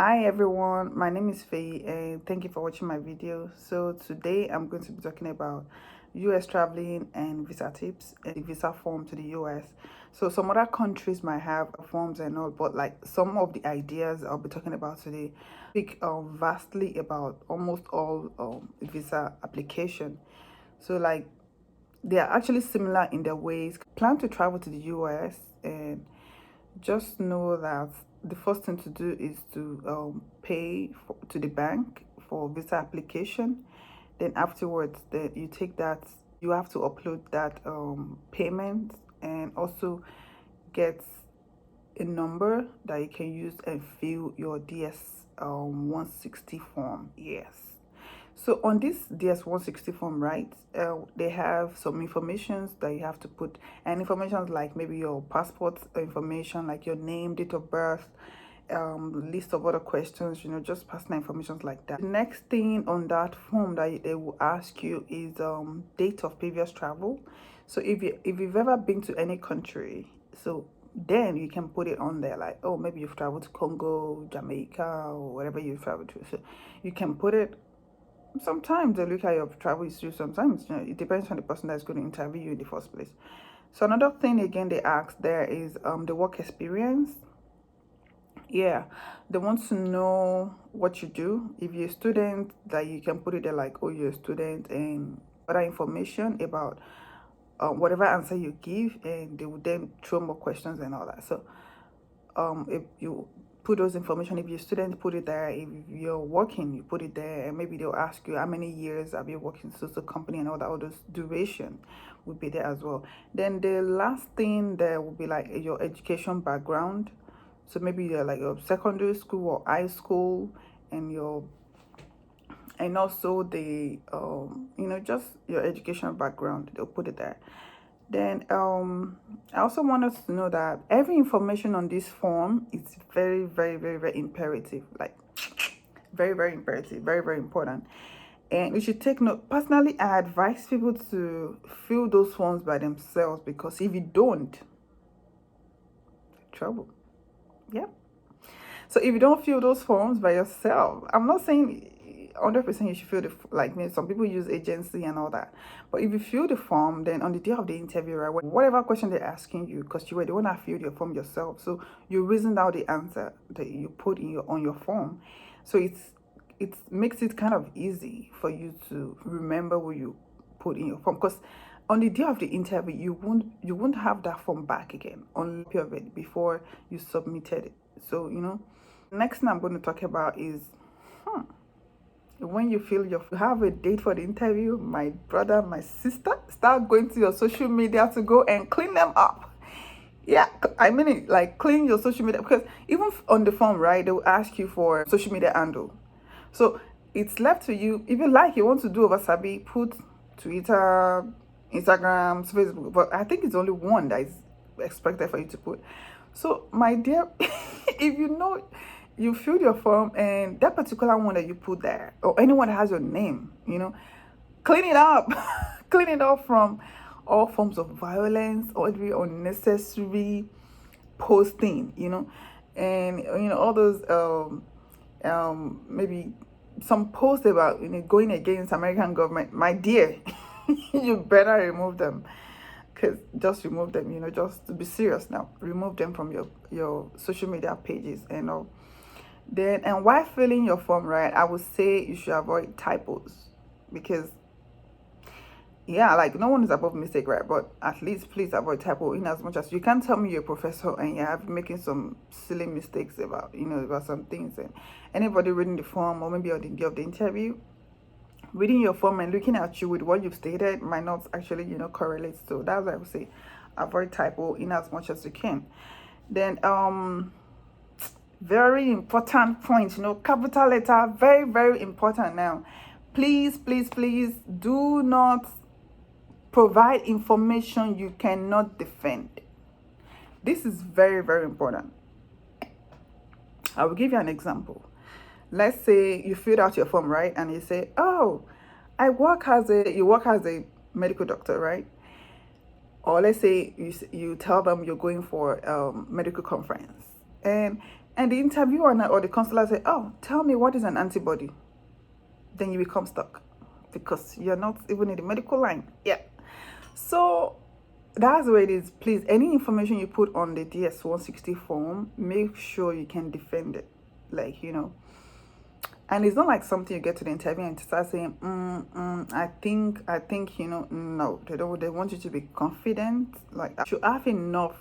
Hi everyone, my name is Faye and thank you for watching my video. So today I'm going to be talking about US traveling and visa tips and the visa form to the US. So some other countries might have forms and all, but like some of the ideas I'll be talking about today speak vastly about almost all visa application. So like they are actually similar in their ways. Plan to travel to the US and just know that the first thing to do is to pay to the bank for visa application. Then afterwards, that you take that, you have to upload that payment and also get a number that you can use and fill your DS 160 form. Yes. So on this DS-160 form, right, they have some informations that you have to put, and information like maybe your passport information, like your name, date of birth, list of other questions, just personal information like that. The next thing on that form that they will ask you is date of previous travel. So if you've ever been to any country, so then you can put it on there, like, oh, maybe you've traveled to Congo, Jamaica, or whatever you've traveled to. So you can put it. Sometimes they look at your travel history. Sometimes it depends on the person that's going to interview you in the first place. So another thing again they ask there is the work experience. Yeah, they want to know what you do. If you're a student, that you can put it there, like, oh, you're a student, and other information about whatever answer you give, and they will then throw more questions and all that. So if you put those information, if you're a student, put it there. If you're working, you put it there, and maybe they'll ask you how many years have you worked in social company and all that. All those duration would be there as well. Then the last thing there will be like your education background. So maybe you're like your secondary school or high school, and also the just your educational background. They'll put it there. Then I also want us to know that every information on this form is very, very, very, very imperative. Like very, very imperative, very, very important. And you should take note. Personally, I advise people to fill those forms by themselves, because if you don't, trouble. Yeah. So if you don't fill those forms by yourself, I'm not saying 100% you should fill the, like me, some people use agency and all that. But if you fill the form, then on the day of the interview, right, whatever question they're asking you, because you were the one that filled your form yourself, so you reasoned out the answer that you put in on your form. So it makes it kind of easy for you to remember what you put in your form, because on the day of the interview you won't have that form back again, only of it before you submitted it. So next thing I'm going to talk about is when you feel you have a date for the interview, my brother, my sister, start going to your social media to go and clean them up. Yeah, I mean it, like clean your social media, because even on the form, right, they will ask you for social media handle. So it's left to you. If you want to do over Sabi, put Twitter, Instagram, Facebook, but I think it's only one that is expected for you to put. So my dear, if you filled your form and that particular one that you put there, or anyone that has your name, clean it up. Clean it up from all forms of violence or every unnecessary posting, and all those maybe some posts about going against American government. My dear, you better remove them. Just remove them, just to be serious now. Remove them from your social media pages and all. Then, and while filling your form, right, I would say you should avoid typos, because yeah, like no one is above mistake, right? But at least please avoid typo, in as much as you can't tell me you're a professor and you have making some silly mistakes about about some things. And anybody reading the form, or maybe on the day of the interview, reading your form and looking at you with what you've stated might not actually correlate. So that's why I would say avoid typo in as much as you can. Then very important point, capital letter, very, very important. Now please, please, please do not provide information you cannot defend. This is very, very important. I will give you an example. Let's say you filled out your form, right, and you say, oh, you work as a medical doctor, right? Or let's say you tell them you're going for a medical conference, and and the interviewer or the consular say, oh, tell me what is an antibody. Then you become stuck because you're not even in the medical line. Yeah. So that's the way it is. Please, any information you put on the DS-160 form, make sure you can defend it. Like, and it's not like something you get to the interview and start saying, I think, no, they don't. They want you to be confident. Like, you have enough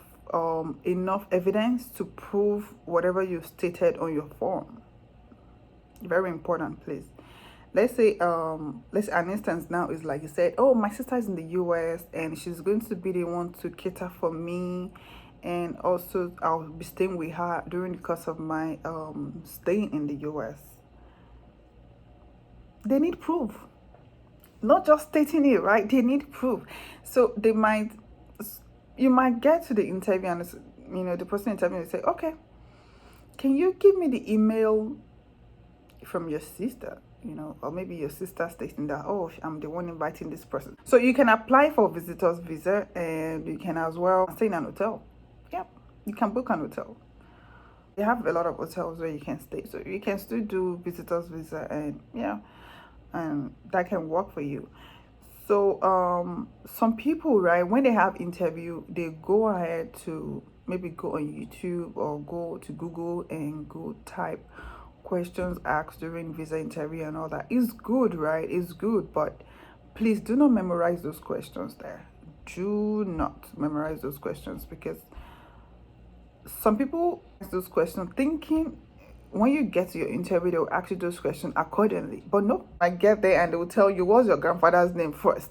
evidence to prove whatever you stated on your form. Very important, please. Let's say an instance now is like you said, oh, my sister is in the US and she's going to be the one to cater for me, and also I'll be staying with her during the course of my staying in the US. They need proof, not just stating it, right? They need proof. So you might get to the interview and the person interviewing will say, okay, can you give me the email from your sister? Or maybe your sister stating that, oh, I'm the one inviting this person. So you can apply for visitor's visa, and you can as well stay in an hotel. Yep, you can book an hotel. They have a lot of hotels where you can stay, so you can still do visitor's visa, and and that can work for you. So some people, right, when they have interview, they go ahead to maybe go on YouTube or go to Google and go type questions asked during visa interview and all that. It's good, right? It's good, but please do not memorize those questions there. Do not memorize those questions, because some people ask those questions thinking when you get to your interview they'll ask you those questions accordingly. But no, I get there and they will tell you what's your grandfather's name first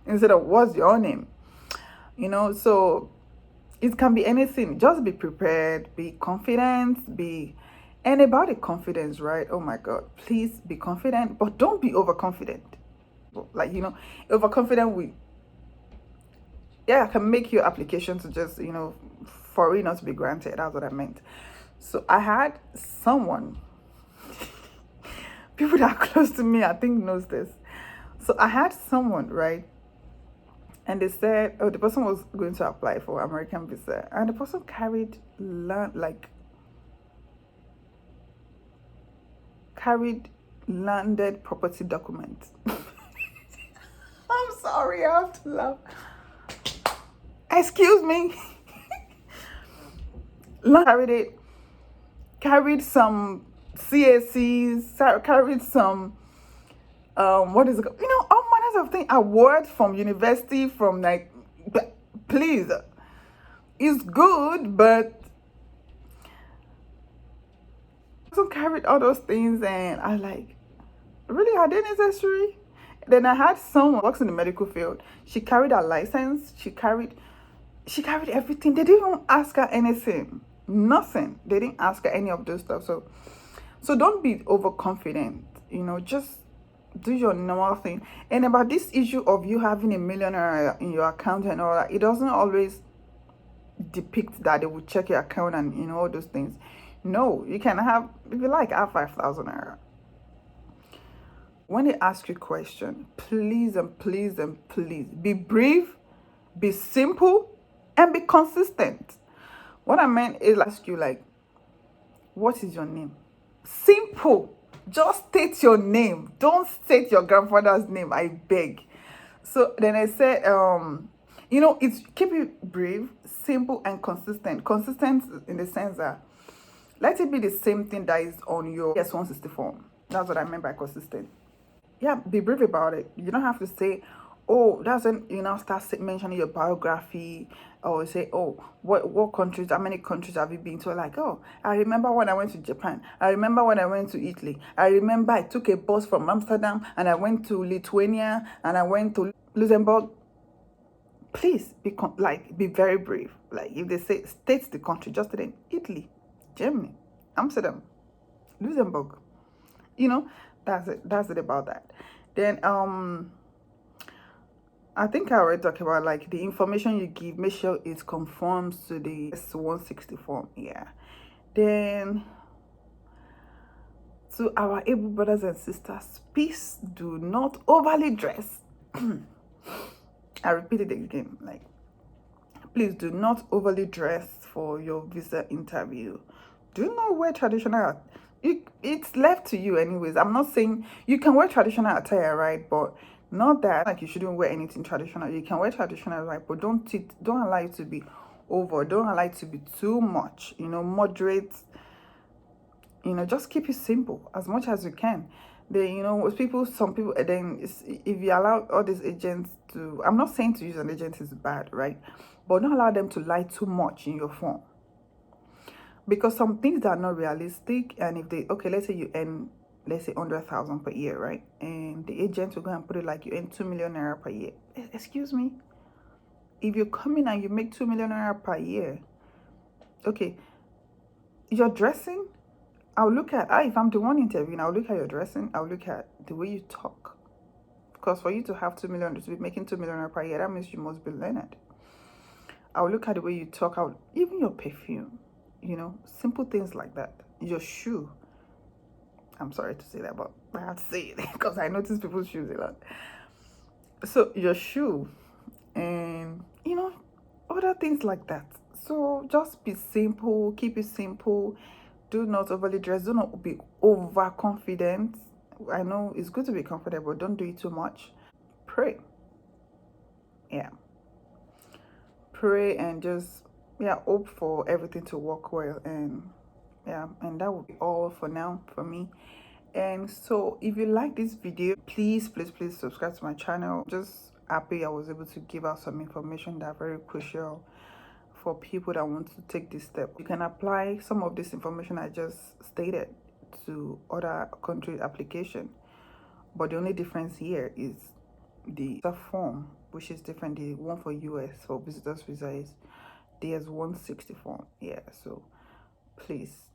instead of what's your name. So it can be anything. Just be prepared, be confident, and about the confidence, right? Oh my God, please be confident, but don't be overconfident. Like, overconfident can make your application to just, for it not to be granted. That's what I meant. So I had someone, people that are close to me, I think knows this. So I had someone, right? And they said, oh, the person was going to apply for American visa, and the person carried landed property documents. I'm sorry, I have to laugh. Excuse me. Carried some CACs, carried some what is it called? All manners of things, awards from university, from please, it's good, but person carried all those things, and I really, are they necessary? Then I had someone who works in the medical field. She carried her license. She carried everything. They didn't even ask her anything. Nothing. They didn't ask her any of those stuff. So don't be overconfident. Just do your normal thing. And about this issue of you having $1 million in your account and all that, it doesn't always depict that they will check your account and all those things. No, you can have, if you like, have 5,000 naira. When they ask you a question, please and please and please be brief, be simple, and be consistent. What I meant is ask you what is your name? Simple. Just state your name. Don't state your grandfather's name, I beg. So then I said, it's keep it brief, simple, and consistent. Consistent in the sense that let it be the same thing that is on your DS-160 form. That's what I meant by consistent. Yeah, be brief about it. You don't have to say, oh, doesn't start mentioning your biography, or say, oh, what countries, how many countries have you been to? Like, oh, I remember when I went to Japan. I remember when I went to Italy. I remember I took a bus from Amsterdam and I went to Lithuania and I went to Luxembourg. Please be very brief. Like, if they say state the country, just say Italy, Germany, Amsterdam, Luxembourg. That's it about that. Then I think I already talked about the information you give, make sure it conforms to the S-160 form. Yeah. Then to our able brothers and sisters, please do not overly dress. I repeat it again, please do not overly dress for your visa interview. Do not wear traditional. It's left to you anyways. I'm not saying you can wear traditional attire, right? But not that like you shouldn't wear anything traditional. You can wear traditional, right? But don't allow it to be over. Don't allow it to be too much. Moderate. Just keep it simple as much as you can. With some people, then if you allow all these agents to, I'm not saying to use an agent is bad, right? But don't allow them to lie too much in your phone, because some things that are not realistic. And if they, okay, let's say you earn, let's say 100,000 per year, right? And the agent will go and put it like you earn 2 million naira per year. Excuse me, if you come in and you make 2 million naira per year, okay, you're dressing, I'll look at, if I'm the one interviewing, I'll look at your dressing, I'll look at the way you talk. Because for you to have 2 million, to be making 2 million per year, that means you must be learned. I'll look at the way you talk, even your perfume, simple things like that. Your shoe. I'm sorry to say that, but I have to say it because I notice people's shoes a lot. So your shoe and, other things like that. So just be simple, keep it simple. Do not overly dress. Do not be overconfident. I know it's good to be confident, but don't do it too much. Pray. Yeah. Pray and just, hope for everything to work well. And and that will be all for now for me. And so if you like this video, please subscribe to my channel. Just happy I was able to give out some information that are very crucial for people that want to take this step. You can apply some of this information I just stated to other country application, but the only difference here is the form, which is different. The one for US for visitors visa is there's 160 form. Yeah, so please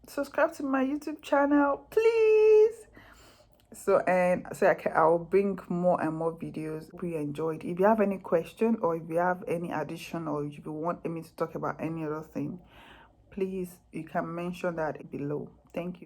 subscribe to my YouTube channel, please. I'll bring more and more videos. Hope you enjoyed. If you have any question, or if you have any addition, or if you want me to talk about any other thing, please, you can mention that below. Thank you.